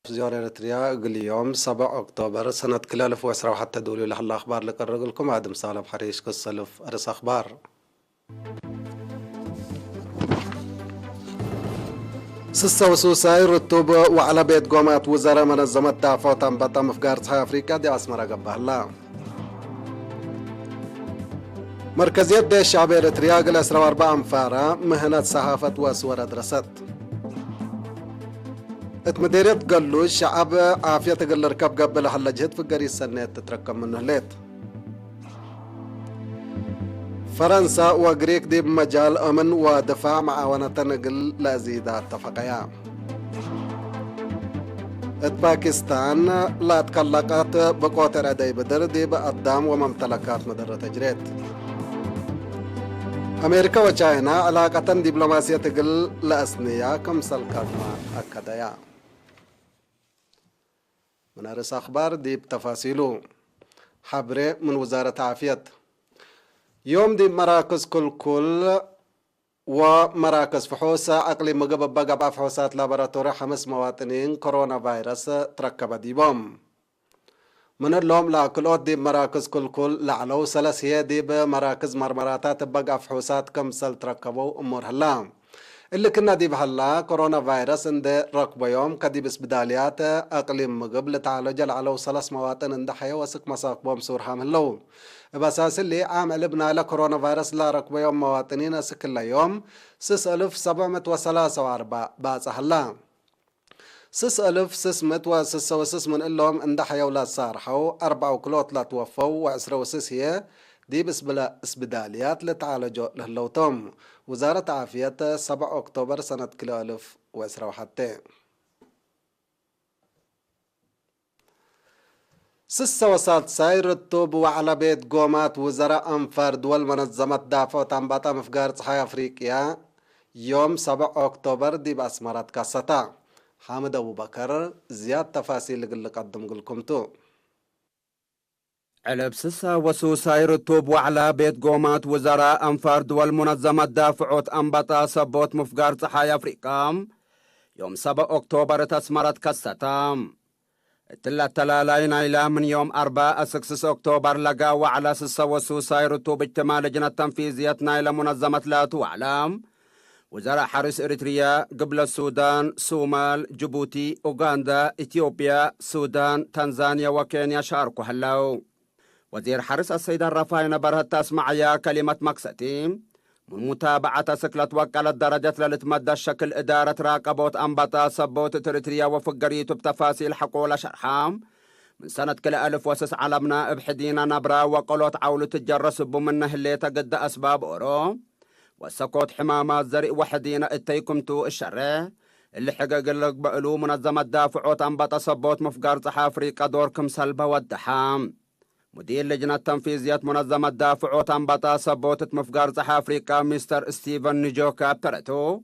زيارة إريتريا اليوم 7 أكتوبر سنة كل 1010 حتى دولي لها الأخبار اللي قرر لكم آدم صالح حريش قصة لف أرس أخبار سسا وسوساي رتوب وعلى بيت قومات وزارة منظمة دافع تنبطة مفقار صحي أفريقيا دي أسمرة قبه الله مركزية دي الشعب إريتريا قل 4 أنفارة مهنة صحافة وصورة درست اتمديريت قالوا الشعب عافية تقل ركب قبل حل جهد في قرية سنة تتركب منه ليت فرنسا وغريك دي بمجال أمن ودفاع معاونة نقل لأزيدة اتفاقية باكستان لا تكلقت بقوة ردي بدر دي بقدام وممتلكات مدرة تجريت أمريكا وچاينا علاقة دبلوماسية تقل لأسنية كمسل كاتما أكدايا من أرس أخبار دي بتفاصيله حبر من وزارة عافية يوم دي مراكز كل ومراكز فحوص عقلي مقبب بقى فحوصات لابراتوري 5 مواطنين كورونا فيروس تركب ديبهم من اللوم لاكلوت دي مراكز كل لعلو سلس هي دي بمراكز مرمراتات بقى فحوصات كمسل تركبوا أمور هلا اللي كنا دي بهلا كورونا فيروس عند ركبه يوم كدي بس بداليات اقليم مقبل تعالج على سلس مواطن عند حياه وسك مساق بوم سور حاملو باساس اللي عامل ابنا لكورونا فيروس لا ركبه يوم مواطنين سكل يوم 6743 باص هلا 6666 من اللهم عند حياه ولا صارحوا 4 كلوت لا توفوا و10 هي دي بس بلا اسبداليات لتعالجوا لهلوتم وزارة عافية 7 أكتوبر سنة كيلو 1010 حتى سسا وسات ساير الطوب وعلى بيت قومات وزراء أنفار دول منظمة دافع تنبطة مفقار صحي أفريقيا يوم 7 أكتوبر دي بأسمارات كاستا حامد أبو بكر زياد تفاصيل اللي قدم لكم علب سسا وسوساي رتوب وعلى بيت قومات وزراء أنفار دول منظمة دافعوت أنبطة سبوت مفقار صحي أفريقيا يوم 7 أكتوبر تسمرت كستام تلالاين إلى من يوم 4 أكتوبر لقا وعلى سسا وسوساي رتوب اجتماع لجنة تنفيذيتنا إلى منظمة لا تعلم وزراء حرس إريتريا قبل السودان صومال جيبوتي أوغندا إثيوبيا سودان تنزانيا وكينيا شاركوا هلاو وزير حرس السيد الرفاعي نبرهت تسمعيا كلمة مقصتي من متابعة سكلة وكالة درجة للتمدى الشكل إدارة راقبوت أنبطة سبوت تريتريا وفقريت بتفاصيل حقول شرحام من سنة كل 1000 علمنا ابحدينا نبرا وقلوت عولو تجرس بمنه اللي تقد أسباب أورو وسكوت حمامات زرق وحدينا اتيكمتو الشرع اللي حقق لك بقلو منظمة دافعوت أنبطة سبوت مفقار صحا أفريقيا دوركم سلبة والدحام مدير لجنة تنفيذية منظمة دافعوت أنبطة سبوتة مفقار صحا أفريقيا مستر ستيفن نيجوكا بترتو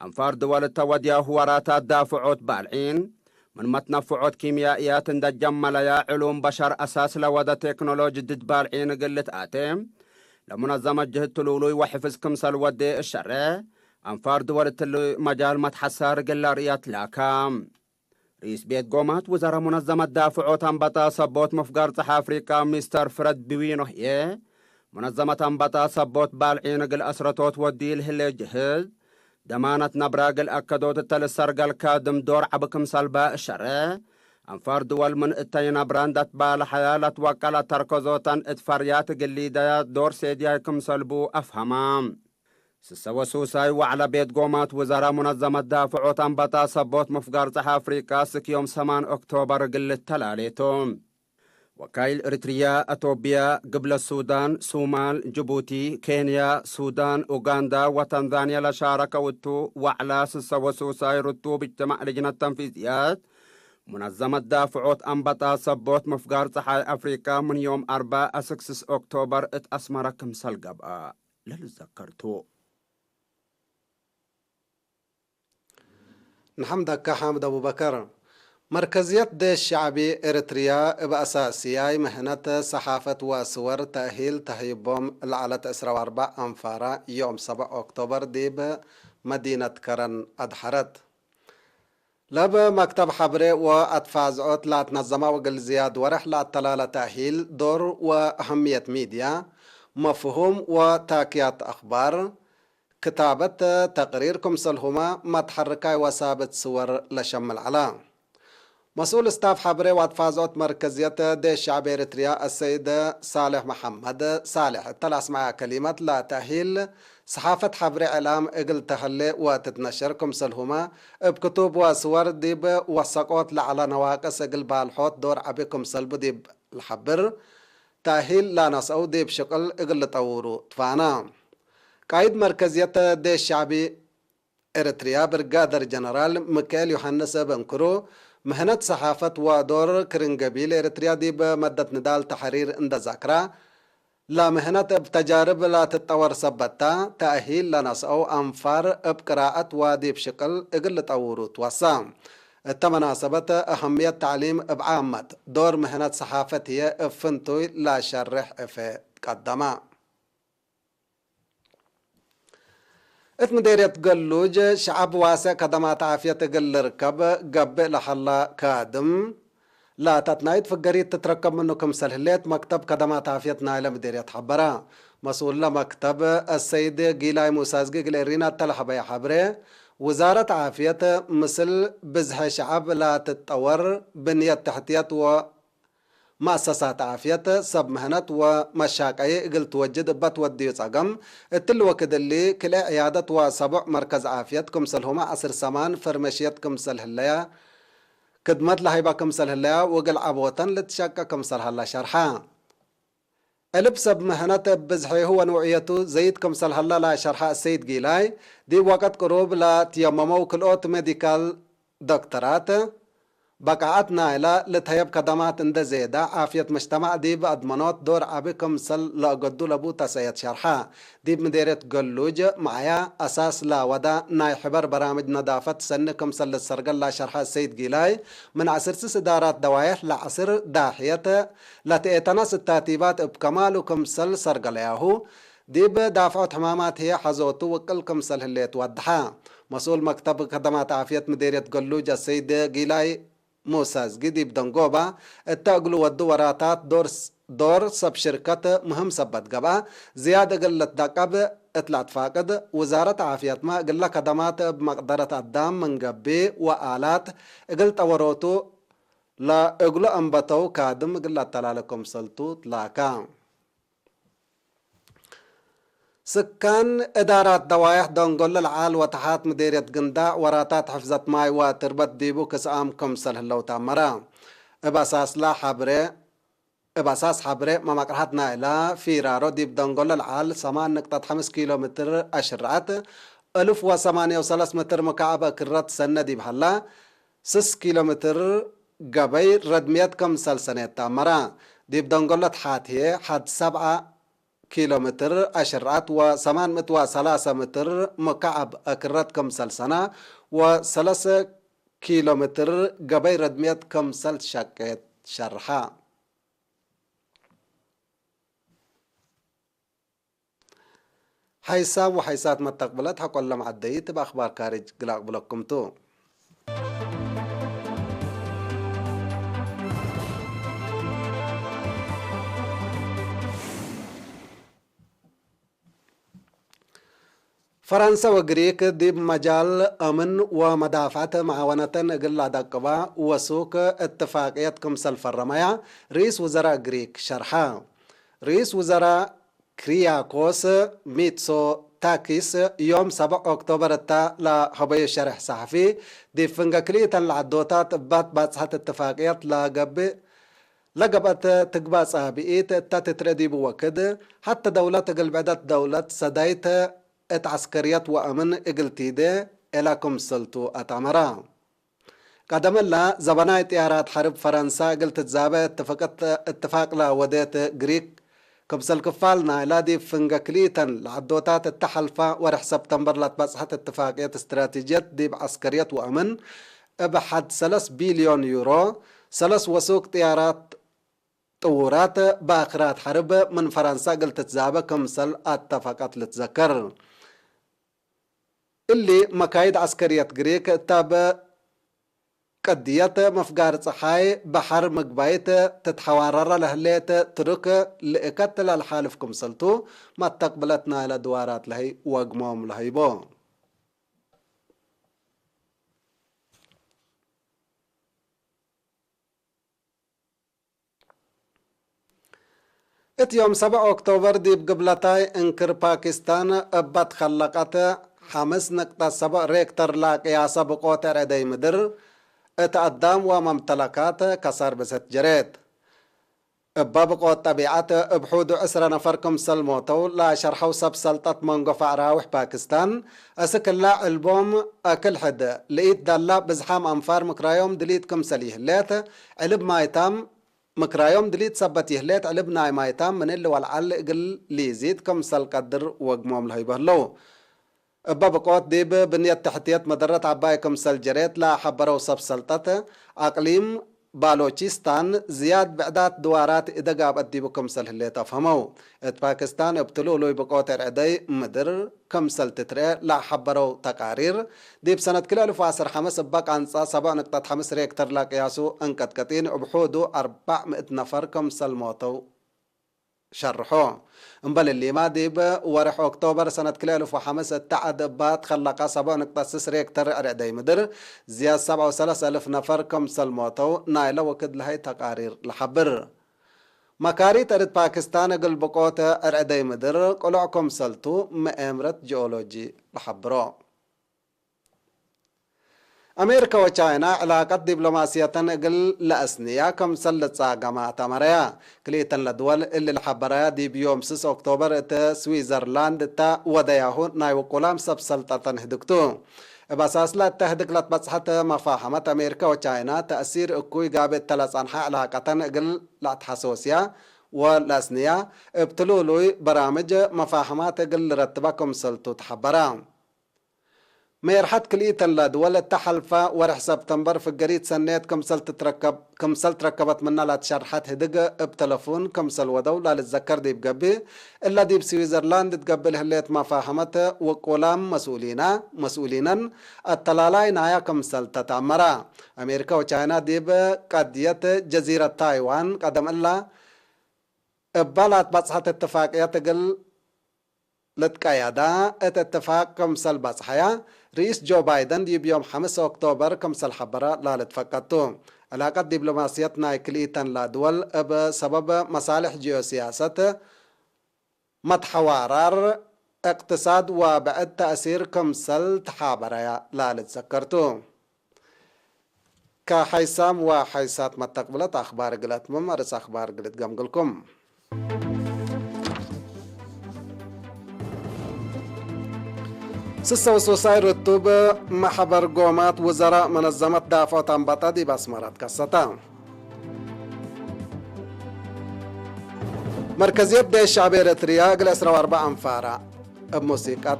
أنفار دول التوديا هوراتات دافعوت بالعين من متنفعوت كيميائيات دجمل يا علوم بشر أساس لودى تكنولوجي دد بالعين قلت آتم لمنظمة جهد تلولوي وحفظ كمسل ودي الشرع أنفار دول مجال متحسر قلاريات لاكام رئيس بيت قومات وزارة منظمة دافعوت أنبطة سبوت مفقار صحا أفريقيا مستر فريد بوينو هي منظمة أنبطة سبوت بالعين قل أسرتوت وديل هلي جهد دمانة نبراقل أكدوت التلسرقل كادم دور عبكم سلباء الشرع أنفار دول من اتين براندت بالحيالة وكالة تركزوتا اتفريات قليدات دور سيديكم سلبو أفهمام سسا سوساي وعلى بيت قومات وزارة منظمة دافعوت أنبطة سبوت مفقار صحا أفريقيا سك يوم 8 أكتوبر قلت تلاليتهم وكايل إريتريا أثيوبيا قبل السودان صومال جيبوتي كينيا سودان أوغندا وتنزانيا لشاركوتو وعلى سسا سوساي رتو باجتماع لجنة التنفيذيات منظمة دافعوت أنبطة سبوت مفقار صحا أفريقيا من يوم 4 أكتوبر اتأسمركم سلقبا للذكرتو نحمدك حامد أبو بكر. مركزية ديش الشعبي إريتريا بأساسياي مهنة صحافة وصور تأهيل تهيبهم العلة إسرا وأربع أنفارا يوم 7 أكتوبر ديب مدينة كرن أدحرت لب مكتب حبري وأدفع زعوت لا تنظم وقل زياد ورح لا الطلالة تأهيل دور وأهمية ميديا مفهوم وتاكيات أخبار كتابة تقريركم سلهما متحركة وثابت صور لشم العلام. مسؤول استاف حبري واتفازوت مركزية ديش الشعبي إريتريا السيد صالح محمد صالح تلعس مع كلمة لا تأهيل صحافة حبري إعلام إقل تهلي وتتنشركم سلهما بكتب وصور ديب وثقوت لعلى نواقص إقل بالحوت دور عبيكم سلب ديب الحبر تأهيل لا نسعو ديب شقل إقل طورو تفانا. قائد مركزية ديش الشعبي إريتريا برغادر جنرال ميكائيل يوحنس بنكرو مهنة صحافة ودور كرنجبيل إريتريا دي بمدة نضال تحرير عند ذاكرة لا مهنة بتجارب لا تتطور سبتا تأهيل لناس أو أنفار بقراءة ودي بشكل إقل تطورو توسام التمناسبة أهمية تعليم بعامة دور مهنة صحافة هي فنتوي لا شرح في قدما مديرية قلوج شعب واسع خدمات عافية قل ركب قب لحلا كادم لا تتنايد فقريت تتركب منكم سلهليت مكتب خدمات عافية نايلة مديرية حبرا مسؤول مكتب السيد جيلاي موسازقي قليرينا تلحبا يا حبري وزارة عافية مثل بزح شعب لا تتطور بنية تحتيات مؤسسات عافية سب مهنة ومشاكي قلت وجد بتودي صقم التل وكد اللي كلا عيادة وسبع مركز عافية كمسل هما عصر سمان فرمشية كمسل هلايا كدمت لهيبا كمسل هلايا وقل عبوتن لتشاكا كمسل هلا شرحا قلب سب مهنة بزحي هو نوعيته زيد كمسل هلا لا شرحا السيد جيلاي دي وقت قروب لا تيممو كلوت ميديكال دكتورات بقعتنا إلى لتهيب خدمات عند زيادة عافية مجتمع دي بأضمانات دور عبكم سل لأقدو لبو تسيد شرحا دي بمديرة قلوج معايا أساس لا ودا ناي حبر برامج نظافة سنكم سل السرقل لا شرحا السيد جيلاي من عصر سس إدارات دوايح لعصر داحية لتأتناس التاتيبات بكمالكم سل سرقل ياهو دي بدافعات حمامات هي حزوتو وكلكم سل اللي توضحا. مسؤول مكتب خدمات عافية مديرية قلوج السيد جيلاي موساز جديد دنجوبا التاقلو والدوراتات دور سب شركة مهم سبت قبا زيادة قلت دقب اطلعت فاقد وزارة عافية ما قل خدمات بمقدرة الدام من قبي وآلات قلت وروتو لا اقلو انبتو كادم قلت تلالكم سلطو تلاكا. سكان إدارات دوايح دونغول العال وتحات مديرية قنداع وراتات حفظت ماي وتربت ديبو كسام كمسل هلو تامرا إباساس لا حبري إباساس حبري ما مقرحتنا إلى فيرارو ديب دونغول العال 8.5 كيلومتر أشرعت 1008 متر مكعب كرات سنة ديب حلا 6 كيلومتر قبي ردميات كمسل سنة تامرا ديب دونغول تحات هي حد 7 كيلومتر أشرات و803 متر مكعب أكرات كمسل سنة و3 كيلومتر قبي ردميت كمسل شكت شرحا. حيساب وحيسات متقبلات حقول لهم عديت بأخبار كارج قلاق بلكم تو. فرنسا وغريك دي مجال أمن ومدافعة معاونة قل دقبا وسوق اتفاقية كمسل فرمايا رئيس وزراء غريك شرحا. رئيس وزراء كرياكوس ميتسو تاكيس يوم 7 أكتوبر التا لا هبي شرح صحفي دي فنغكلية العدوتات بات اتفاقيات لا قبي لقبت تقباس بقيت تتردي بوكد حتى دولة قلبعدت دولة سدايت ات عسكريات وأمن اقلتيده إلاكم سلطو أتامرا قدم الله زبناء تيارات حرب فرنسا قلت تزابة اتفاق لا وديت غريك كمسل كفالنا لا دي فنجكليتا العدوتات التحالفة ورح سبتمبر لتبصحت اتفاقية استراتيجية دي بعسكرية وأمن بحد 3 بليون يورو 3 وسوق طيارات طورات باخرات حرب من فرنسا قلت تزابة كمسل اتفاقات لتذكر اللي مكايد عسكرية غريك تابع قدية مفقار صحاي بحر مقبايت تتحوارر لهليت ترك لإكتل الحالف كمسلتو ما تقبلتنا إلى دوارات لهي وقموم لهي بو يوم 7 أكتوبر دي بقبلتاي انكر باكستان ابت خلقت 5.7 ريكتر لا قياس بقوة ردي مدر اتقدام وممتلكات كسر بست جريت بابقو طبيعات بحود 10 نفر كمسل موتو لا شرحو سب سلطة منغو فعراوح باكستان اسكلا البوم اكل حد لقيت دالا بزحام انفار مكرايوم دليت كمسل يهلات علب مايتام مكرايوم دليت سبت يهلات علب ناي مايتام من اللي والعل قل ليزيد كمسل قدر وقموم لهيبهلو بابقوت ديب بنية تحتيات مدرة عباية كمسل جريت لا حبرو سب سلطة اقليم بالوچستان زياد بعدات دوارات إذا قاب أديبو كمسل اللي تفهمو باكستان ابتلو لوي بقوت عدي مدر كمسل تتري لا حبرو تقارير ديب سنة كلا 2015 بق عن 7.5 ريكتر لا قياسو انكت كتين بحودو 400 نفر كمسل موتو شرحو انبل اللي ما ديب ورح اكتوبر سنة كلا 2005 تعد بات خلقا 7.6 ريكتر عدي مدر زياد 73,000 نفر كمسل موتو نايلة وكد لهي تقارير لحبر مكاري ترد باكستان قل بقوة عدي مدر قلع كمسلتو مأمرة جيولوجي لحبرو أمريكا وچاينا علاقات دبلوماسية قل لأسنية كمسل لتصاقما تمريا كليتن لدول اللي الحبرايا دي بيوم 6 أكتوبر تا سويزرلاند تا ودياهو نايو قلام سب سلطة هدكتو باساس لا تهدك لتبصحت مفاهمة أمريكا وچاينا تأثير اكوي قابت تلس عنها علاقة قل لاتحسوسيا والأسنية ابتلولوي برامج مفاهمات قل رتبا كمسلتو تحبرا ميرحت كليتن لدول التحلفة ورح سبتمبر في الجريد سنيت كمسل تركبت منا لا تشرحت هدق بتلفون كمسل ودولة للذكر دي بقبي إلا دي بسويزرلاند تقبل هليت ما فاهمت وقولام مسؤولينا التلالاي نايا كمسل تتعمرا أمريكا وچاينا دي بقضية جزيرة تايوان قدم الله بلات بصحت اتفاقية تقل لتقايدا اتفاق كمسل بصحيا رئيس جو بايدن دي بيوم 5 أكتوبر كمسل حبرا لا لتفقدتو علاقات دبلوماسيتنا كليتن لا دول بسبب مصالح جيوسياسة متحوارر اقتصاد وبعد تأثير كمسل تحابرا لا لتذكرتو كحيسام وحيسات متقبلت أخبار قلت ممارس أخبار قلت قمقلكم سسا وسوساي رتوب محبر قومات وزراء منظمة دافع تنبطة دي باسمارات كستا مركزية دي الشعب إريتريا قل 4 أنفارا بموسيقى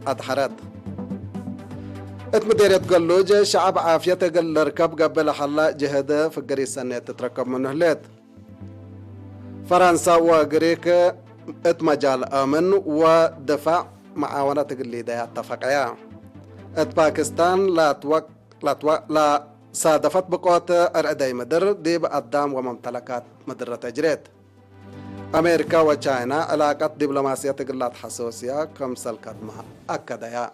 أدحرت اتمديرية قلوج شعب عافية قل ركب قبل حلا جهد في قريس سنة تتركب منه ليت فرنسا وغريك اتمجال أمن ودفاع معاونة تقلي دا اتفقيا باكستان لا صادفت بقوة أرأدي مدر دي بقدام وممتلكات مدرة تجريت أمريكا وچاينا علاقات دبلوماسية تقلات حسوسيا كمسل كدمها أكدايا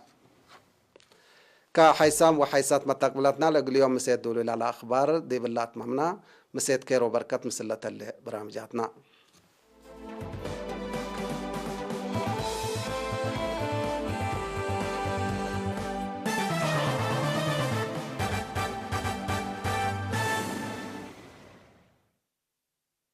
كحيسام وحيسات متقبلاتنا لقل يوم مسيد دولي على أخبار دي بالله ممنا مسيد كيرو بركات مسلة اللي برامجاتنا